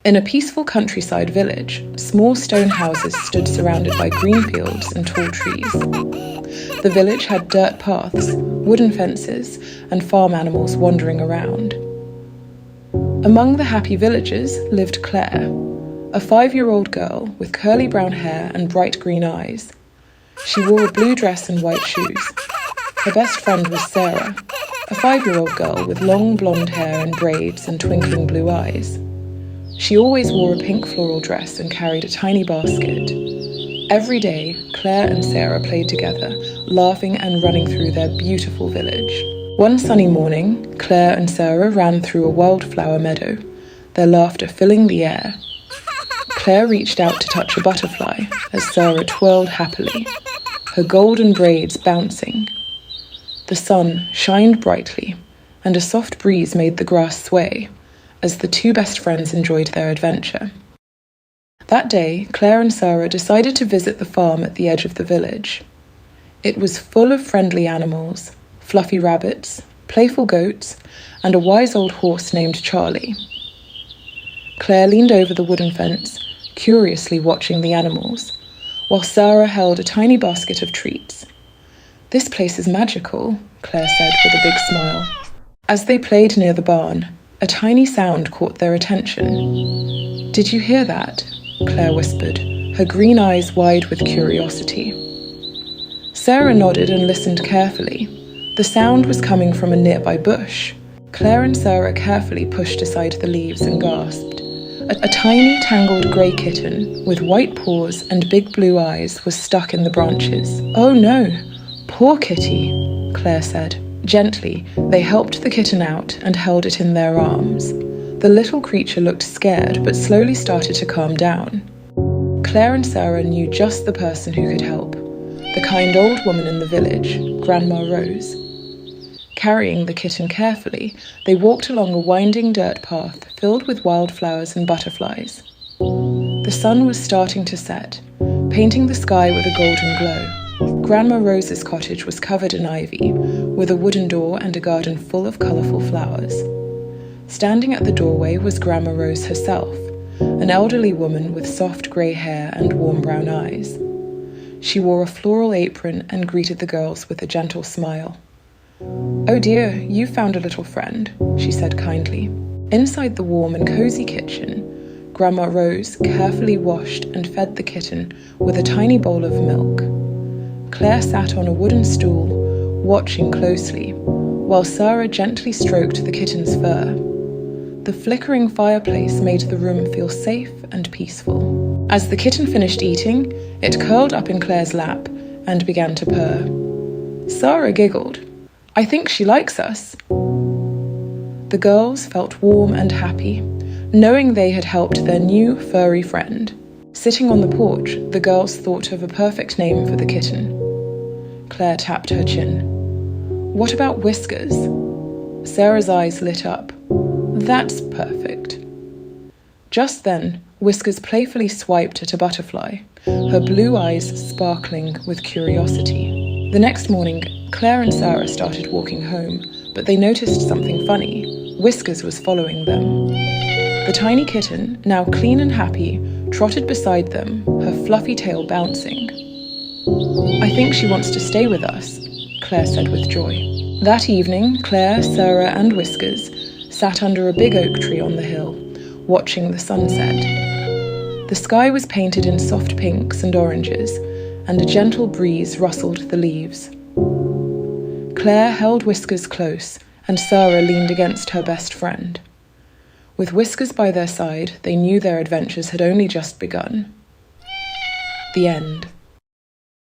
In a peaceful countryside village, small stone houses stood surrounded by green fields and tall trees. The village had dirt paths, wooden fences, and farm animals wandering around. Among the happy villagers lived Claire, a 5-year-old girl with curly brown hair and bright green eyes. She wore a blue dress and white shoes. Her best friend was Sara, a 5-year-old girl with long blonde hair and braids and twinkling blue eyes. She always wore a pink floral dress and carried a tiny basket. Every day, Claire and Sara played together, laughing and running through their beautiful village. One sunny morning, Claire and Sara ran through a wildflower meadow, their laughter filling the air. Claire reached out to touch a butterfly as Sara twirled happily, her golden braids bouncing. The sun shined brightly, and a soft breeze made the grass sway as the two best friends enjoyed their adventure. That day, Claire and Sara decided to visit the farm at the edge of the village. It was full of friendly animals, fluffy rabbits, playful goats, and a wise old horse named Charlie. Claire leaned over the wooden fence, curiously watching the animals, while Sara held a tiny basket of treats. "This place is magical," Claire said with a big smile. As they played near the barn, a tiny sound caught their attention. "Did you hear that?" Claire whispered, her green eyes wide with curiosity. Sara nodded and listened carefully. The sound was coming from a nearby bush. Claire and Sara carefully pushed aside the leaves and gasped. A tiny, tangled grey kitten with white paws and big blue eyes was stuck in the branches. "Oh no, poor kitty," Claire said. Gently, they helped the kitten out and held it in their arms. The little creature looked scared, but slowly started to calm down. Claire and Sara knew just the person who could help, the kind old woman in the village, Grandma Rose. Carrying the kitten carefully, they walked along a winding dirt path filled with wildflowers and butterflies. The sun was starting to set, painting the sky with a golden glow. Grandma Rose's cottage was covered in ivy, with a wooden door and a garden full of colourful flowers. Standing at the doorway was Grandma Rose herself, an elderly woman with soft grey hair and warm brown eyes. She wore a floral apron and greeted the girls with a gentle smile. "Oh dear, you found a little friend," she said kindly. Inside the warm and cosy kitchen, Grandma Rose carefully washed and fed the kitten with a tiny bowl of milk. Claire sat on a wooden stool, watching closely, while Sara gently stroked the kitten's fur. The flickering fireplace made the room feel safe and peaceful. As the kitten finished eating, it curled up in Claire's lap and began to purr. Sara giggled. "I think she likes us." The girls felt warm and happy, knowing they had helped their new furry friend. Sitting on the porch, the girls thought of a perfect name for the kitten. Claire tapped her chin. "What about Whiskers?" Sara's eyes lit up. "That's perfect." Just then, Whiskers playfully swiped at a butterfly, her blue eyes sparkling with curiosity. The next morning, Claire and Sara started walking home, but they noticed something funny. Whiskers was following them. The tiny kitten, now clean and happy, trotted beside them, her fluffy tail bouncing. "I think she wants to stay with us," Claire said with joy. That evening, Claire, Sara, and Whiskers sat under a big oak tree on the hill, watching the sunset. The sky was painted in soft pinks and oranges, and a gentle breeze rustled the leaves. Claire held Whiskers close, and Sara leaned against her best friend. With Whiskers by their side, they knew their adventures had only just begun. The end.